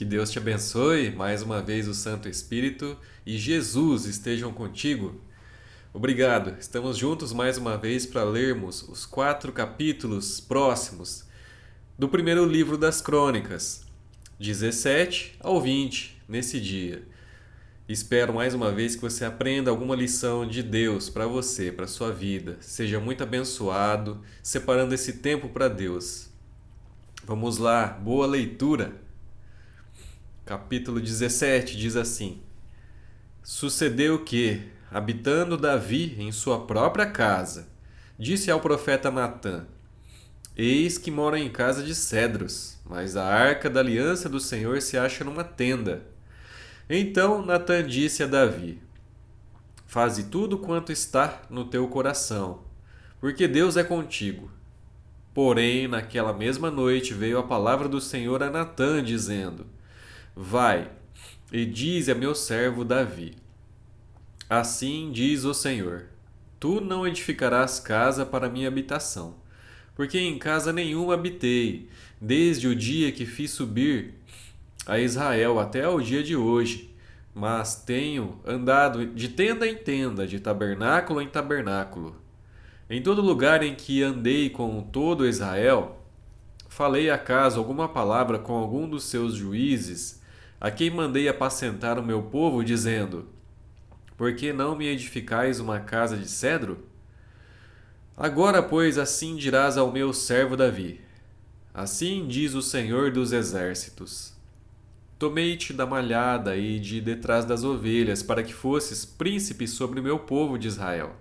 Que Deus te abençoe, mais uma vez o Santo Espírito e Jesus estejam contigo. Obrigado, estamos juntos mais uma vez para lermos os 4 capítulos próximos do primeiro livro das Crônicas, 17 ao 20, nesse dia. Espero mais uma vez que você aprenda alguma lição de Deus para você, para sua vida. Seja muito abençoado, separando esse tempo para Deus. Vamos lá, boa leitura! Capítulo 17 diz assim: Sucedeu que, habitando Davi em sua própria casa, disse ao profeta Natã: Eis que moro em casa de cedros, mas a arca da aliança do Senhor se acha numa tenda. Então Natã disse a Davi: Faze tudo quanto está no teu coração, porque Deus é contigo. Porém, naquela mesma noite veio a palavra do Senhor a Natã, dizendo: Vai, e dize a meu servo Davi: Assim diz o Senhor: Tu não edificarás casa para minha habitação, porque em casa nenhuma habitei, desde o dia que fiz subir a Israel até o dia de hoje, mas tenho andado de tenda em tenda, de tabernáculo em tabernáculo. Em todo lugar em que andei com todo Israel, falei acaso alguma palavra com algum dos seus juízes, a quem mandei apacentar o meu povo, dizendo: Por que não me edificais uma casa de cedro? Agora, pois, assim dirás ao meu servo Davi: Assim diz o Senhor dos Exércitos: Tomei-te da malhada e de detrás das ovelhas, para que fosses príncipe sobre o meu povo de Israel.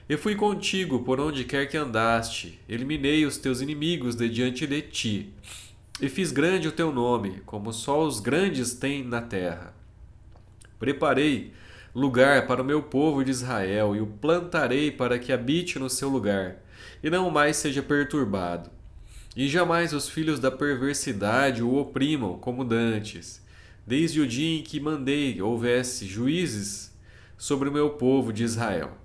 Eu fui contigo por onde quer que andaste, eliminei os teus inimigos de diante de ti, e fiz grande o teu nome, como só os grandes têm na terra. Preparei lugar para o meu povo de Israel e o plantarei para que habite no seu lugar, e não mais seja perturbado. E jamais os filhos da perversidade o oprimam como dantes, desde o dia em que mandei houvesse juízes sobre o meu povo de Israel.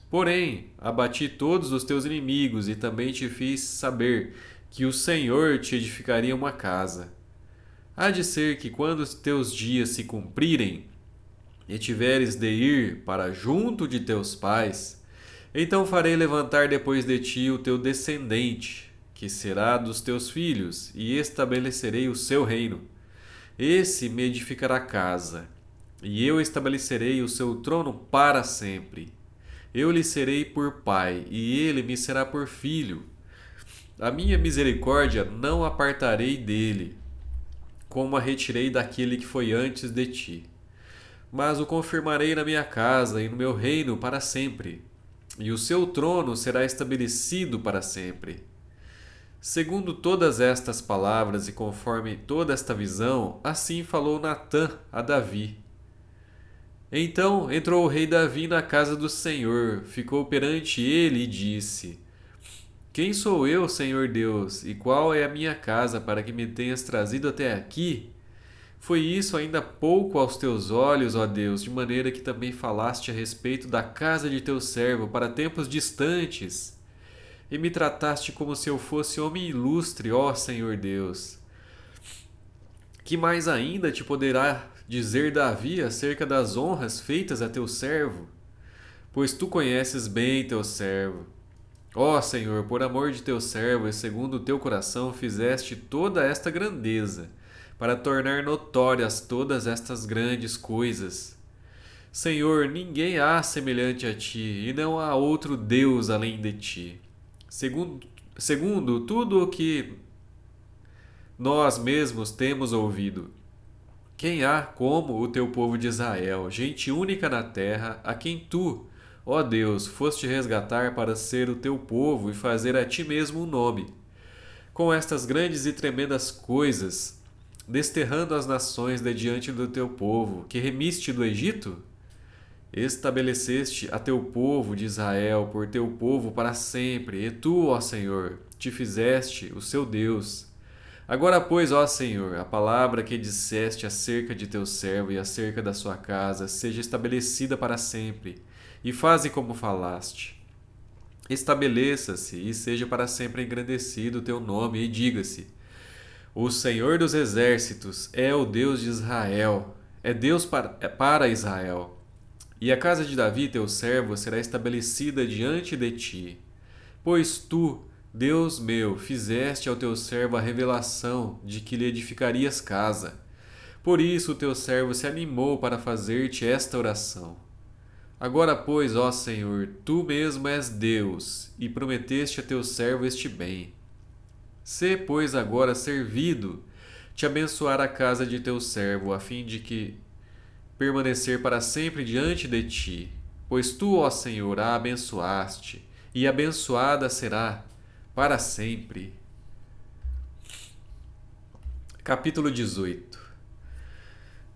Porém, abati todos os teus inimigos e também te fiz saber que o Senhor te edificaria uma casa. Há de ser que quando os teus dias se cumprirem e tiveres de ir para junto de teus pais, então farei levantar depois de ti o teu descendente, que será dos teus filhos, e estabelecerei o seu reino. Esse me edificará casa, e eu estabelecerei o seu trono para sempre. Eu lhe serei por pai, e ele me será por filho. A minha misericórdia não apartarei dele, como a retirei daquele que foi antes de ti. Mas o confirmarei na minha casa e no meu reino para sempre, e o seu trono será estabelecido para sempre. Segundo todas estas palavras e conforme toda esta visão, assim falou Natã a Davi. Então entrou o rei Davi na casa do Senhor, ficou perante ele e disse: Quem sou eu, Senhor Deus, e qual é a minha casa para que me tenhas trazido até aqui? Foi isso ainda pouco aos teus olhos, ó Deus, de maneira que também falaste a respeito da casa de teu servo para tempos distantes, e me trataste como se eu fosse homem ilustre, ó Senhor Deus. Que mais ainda te poderá dizer Davi acerca das honras feitas a teu servo? Pois tu conheces bem teu servo. Ó Senhor, por amor de teu servo e segundo o teu coração fizeste toda esta grandeza, para tornar notórias todas estas grandes coisas. Senhor, ninguém há semelhante a ti, e não há outro Deus além de ti. Segundo tudo o que nós mesmos temos ouvido, quem há como o teu povo de Israel, gente única na terra, a quem tu, ó Deus, foste resgatar para ser o teu povo e fazer a ti mesmo um nome? Com estas grandes e tremendas coisas, desterrando as nações de diante do teu povo, que remiste do Egito? Estabeleceste a teu povo de Israel por teu povo para sempre, e tu, ó Senhor, te fizeste o seu Deus. Agora, pois, ó Senhor, a palavra que disseste acerca de teu servo e acerca da sua casa seja estabelecida para sempre, e faze como falaste. Estabeleça-se e seja para sempre engrandecido o teu nome, e diga-se: O Senhor dos Exércitos é o Deus de Israel, é Deus para Israel. E a casa de Davi, teu servo, será estabelecida diante de ti. Pois tu, Deus meu, fizeste ao teu servo a revelação de que lhe edificarias casa. Por isso o teu servo se animou para fazer-te esta oração. Agora, pois, ó Senhor, tu mesmo és Deus, e prometeste a teu servo este bem. Sê, pois, agora servido, te abençoar a casa de teu servo, a fim de que permanecer para sempre diante de ti. Pois tu, ó Senhor, a abençoaste, e abençoada será para sempre. Capítulo 18.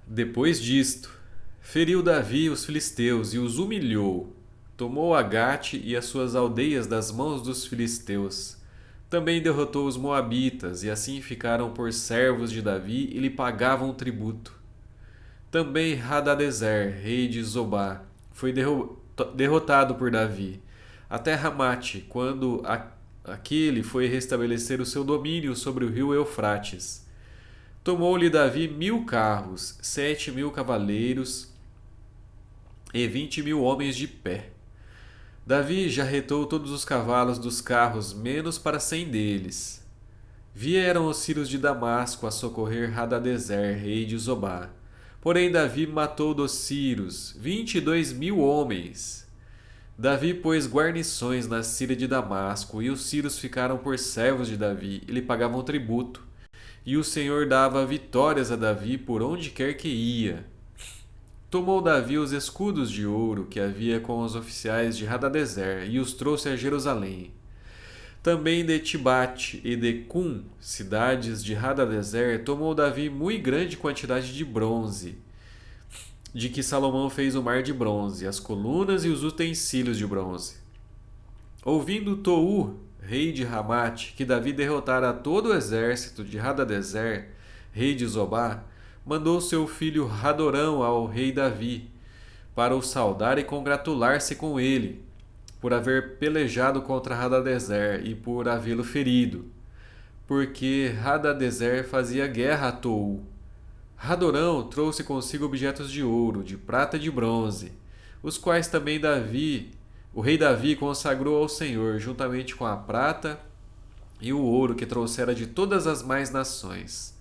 Depois disto, feriu Davi os filisteus e os humilhou. Tomou Agate e as suas aldeias das mãos dos filisteus. Também derrotou os moabitas, e assim ficaram por servos de Davi e lhe pagavam tributo. Também Hadadezer, rei de Zobá, foi derrotado por Davi, até Ramate, quando aquele foi restabelecer o seu domínio sobre o rio Eufrates. Tomou-lhe Davi 1000 carros, 7.000 cavaleiros e 20.000 homens de pé. Davi jarretou todos os cavalos dos carros, menos para 100 deles. Vieram os sírios de Damasco a socorrer Hadadezer, rei de Zobá. Porém Davi matou dos sírios 22.000 homens. Davi pôs guarnições na Síria de Damasco, e os sírios ficaram por servos de Davi e lhe pagavam tributo. E o Senhor dava vitórias a Davi por onde quer que ia. Tomou Davi os escudos de ouro que havia com os oficiais de Hadadezer e os trouxe a Jerusalém. Também de Tibate e de Cum, cidades de Hadadezer, tomou Davi muito grande quantidade de bronze, de que Salomão fez o mar de bronze, as colunas e os utensílios de bronze. Ouvindo Tou, rei de Ramate, que Davi derrotara todo o exército de Hadadezer, rei de Zobá, mandou seu filho Hadorão ao rei Davi, para o saudar e congratular-se com ele, por haver pelejado contra Hadadezer e por havê-lo ferido, porque Hadadezer fazia guerra a Tou. Hadorão trouxe consigo objetos de ouro, de prata e de bronze, os quais também o rei Davi consagrou ao Senhor, juntamente com a prata e o ouro que trouxera de todas as mais nações,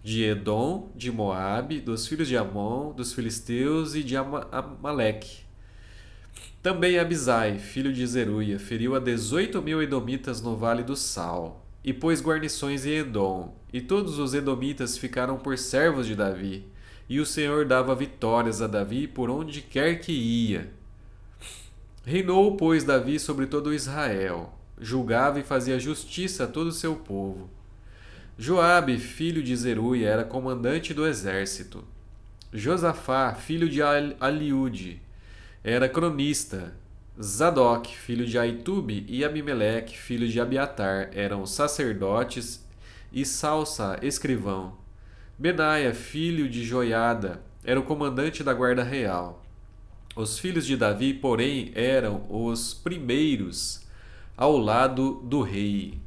de Edom, de Moabe, dos filhos de Amon, dos filisteus e de Amaleque. Também Abisai, filho de Zeruia, feriu a 18.000 edomitas no vale do Sal, e pôs guarnições em Edom, e todos os edomitas ficaram por servos de Davi, e o Senhor dava vitórias a Davi por onde quer que ia. Reinou, pois, Davi sobre todo Israel, julgava e fazia justiça a todo o seu povo. Joabe, filho de Zeruia, era comandante do exército. Josafá, filho de Aliúde, era cronista. Zadok, filho de Aitube, e Abimeleque, filho de Abiatar, eram sacerdotes, e Salsa, escrivão. Benaia, filho de Joiada, era o comandante da guarda real. Os filhos de Davi, porém, eram os primeiros ao lado do rei.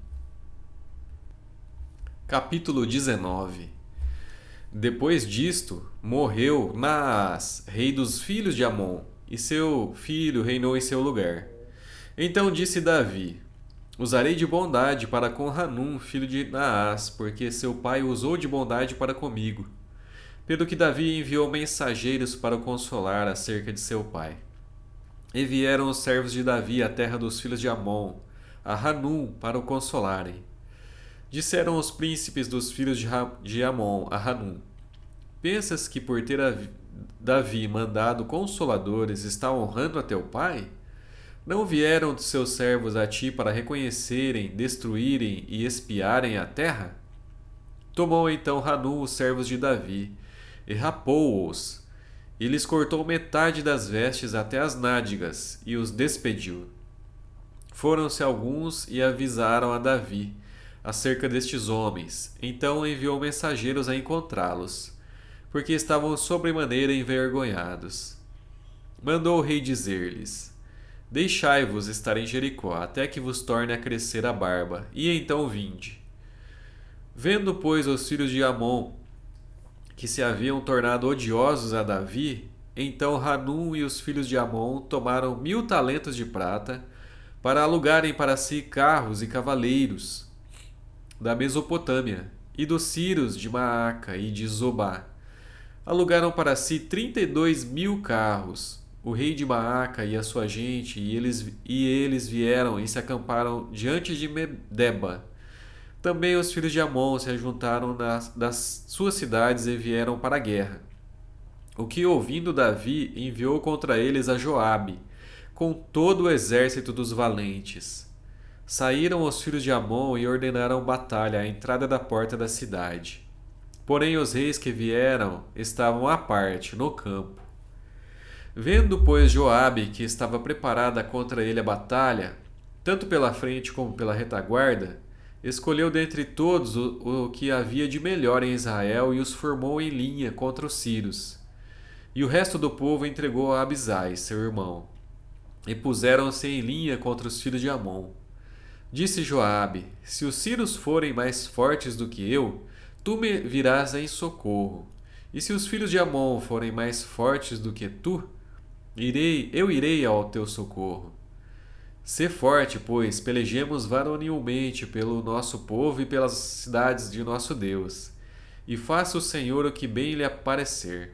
Capítulo 19. Depois disto, morreu Naás, rei dos filhos de Amon, e seu filho reinou em seu lugar. Então disse Davi: Usarei de bondade para com Hanum, filho de Naás, porque seu pai usou de bondade para comigo. Pelo que Davi enviou mensageiros para o consolar acerca de seu pai. E vieram os servos de Davi à terra dos filhos de Amon, a Hanum, para o consolarem. Disseram os príncipes dos filhos de Amon a Hanum: Pensas que por ter Davi mandado consoladores está honrando a teu pai? Não vieram dos seus servos a ti para reconhecerem, destruírem e espiarem a terra? Tomou então Hanum os servos de Davi, e rapou-os, e lhes cortou metade das vestes até as nádegas, e os despediu. Foram-se alguns e avisaram a Davi acerca destes homens. Então enviou mensageiros a encontrá-los, porque estavam sobremaneira envergonhados. Mandou o rei dizer-lhes: Deixai-vos estar em Jericó, até que vos torne a crescer a barba, e então vinde. Vendo, pois, os filhos de Amon que se haviam tornado odiosos a Davi, então Hanum e os filhos de Amon tomaram 1000 talentos de prata para alugarem para si carros e cavaleiros da Mesopotâmia e dos Ciros de Maaca e de Zobá. Alugaram para si 32.000 carros. O rei de Maaca e a sua gente, e eles vieram e se acamparam diante de Medeba. Também os filhos de Amon se ajuntaram das suas cidades e vieram para a guerra. O que, ouvindo Davi, enviou contra eles a Joabe, com todo o exército dos valentes. Saíram os filhos de Amon e ordenaram batalha à entrada da porta da cidade. Porém os reis que vieram estavam à parte, no campo. Vendo, pois, Joabe que estava preparada contra ele a batalha, tanto pela frente como pela retaguarda, escolheu dentre todos o que havia de melhor em Israel e os formou em linha contra os sírios. E o resto do povo entregou a Abisai, seu irmão, e puseram-se em linha contra os filhos de Amon. Disse Joabe: Se os sírios forem mais fortes do que eu, tu me virás em socorro. E se os filhos de Amon forem mais fortes do que tu, eu irei ao teu socorro. Sê forte, pois, pelejemos varonilmente pelo nosso povo e pelas cidades de nosso Deus. E faça o Senhor o que bem lhe aparecer.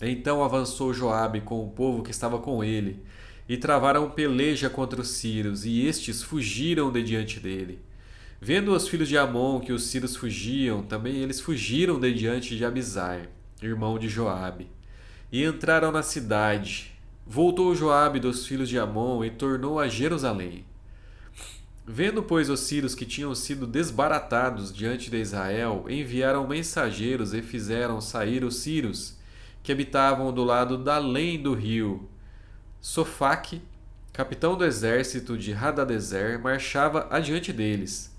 Então avançou Joabe com o povo que estava com ele, e travaram peleja contra os sírios, e estes fugiram de diante dele. Vendo os filhos de Amon que os sírios fugiam, também eles fugiram de diante de Abisai, irmão de Joabe, e entraram na cidade. Voltou Joabe dos filhos de Amon e tornou a Jerusalém. Vendo, pois, os sírios que tinham sido desbaratados diante de Israel, enviaram mensageiros e fizeram sair os sírios que habitavam do lado da além do rio. Sofaque, capitão do exército de Hadadezer, marchava adiante deles.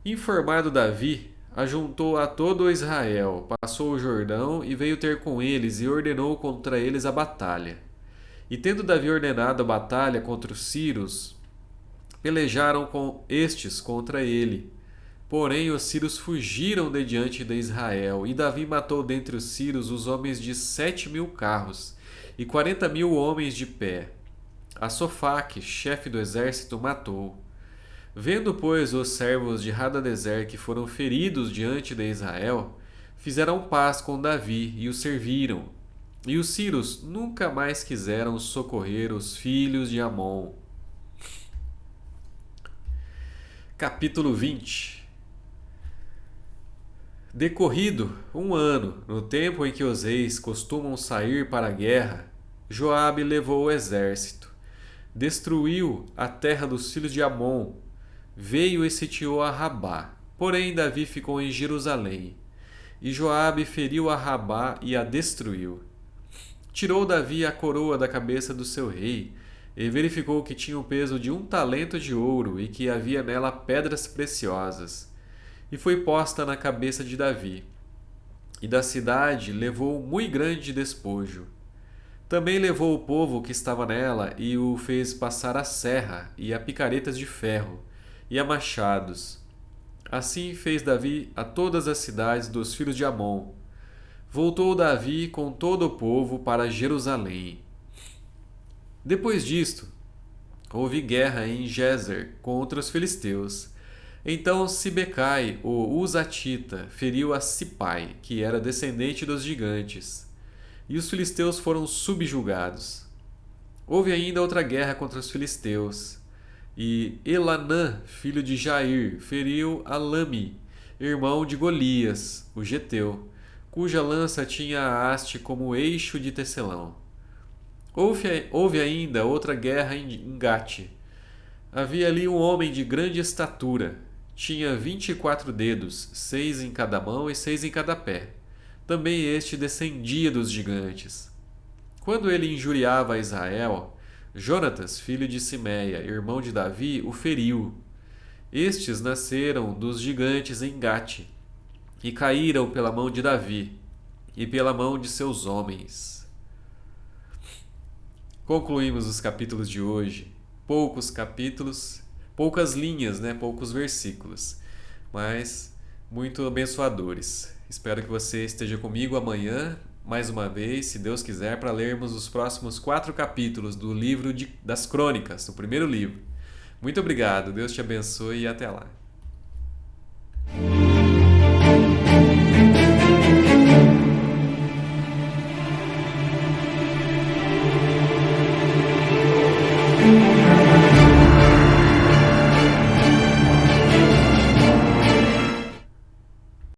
Informado Davi, ajuntou a todo Israel, passou o Jordão e veio ter com eles e ordenou contra eles a batalha. E tendo Davi ordenado a batalha contra os sírios, pelejaram com estes contra ele. Porém os sírios fugiram de diante de Israel, e Davi matou dentre os sírios os homens de 7.000 carros e 40.000 homens de pé. A Sofaque, chefe do exército, matou. Vendo, pois, os servos de Hadadezer que foram feridos diante de Israel, fizeram paz com Davi e o serviram. E os sírios nunca mais quiseram socorrer os filhos de Amon. Capítulo 20. Decorrido um ano, no tempo em que os reis costumam sair para a guerra, Joabe levou o exército, destruiu a terra dos filhos de Amon, veio e sitiou a Rabá. Porém Davi ficou em Jerusalém, e Joabe feriu a Rabá e a destruiu. Tirou Davi a coroa da cabeça do seu rei, e verificou que tinha o peso de 1 talento de ouro e que havia nela pedras preciosas. E foi posta na cabeça de Davi. E da cidade levou muito grande despojo. Também levou o povo que estava nela e o fez passar a serra e a picaretas de ferro e a machados. Assim fez Davi a todas as cidades dos filhos de Amon. Voltou Davi com todo o povo para Jerusalém. Depois disto, houve guerra em Gezer contra os filisteus. Então Sibecai, o Uzatita, feriu a Sipai, que era descendente dos gigantes, e os filisteus foram subjugados. Houve ainda outra guerra contra os filisteus, e Elanã, filho de Jair, feriu a Lami, irmão de Golias, o geteu, cuja lança tinha a haste como eixo de tecelão. Houve ainda outra guerra em Gate. Havia ali um homem de grande estatura. Tinha 24 dedos, 6 em cada mão e 6 em cada pé. Também este descendia dos gigantes. Quando ele injuriava a Israel, Jonatas, filho de Simeia, irmão de Davi, o feriu. Estes nasceram dos gigantes em Gate, e caíram pela mão de Davi e pela mão de seus homens. Concluímos os capítulos de hoje. Poucos capítulos, poucas linhas, poucos versículos, mas muito abençoadores. Espero que você esteja comigo amanhã, mais uma vez, se Deus quiser, para lermos os próximos 4 capítulos do livro das Crônicas, o primeiro livro. Muito obrigado, Deus te abençoe e até lá.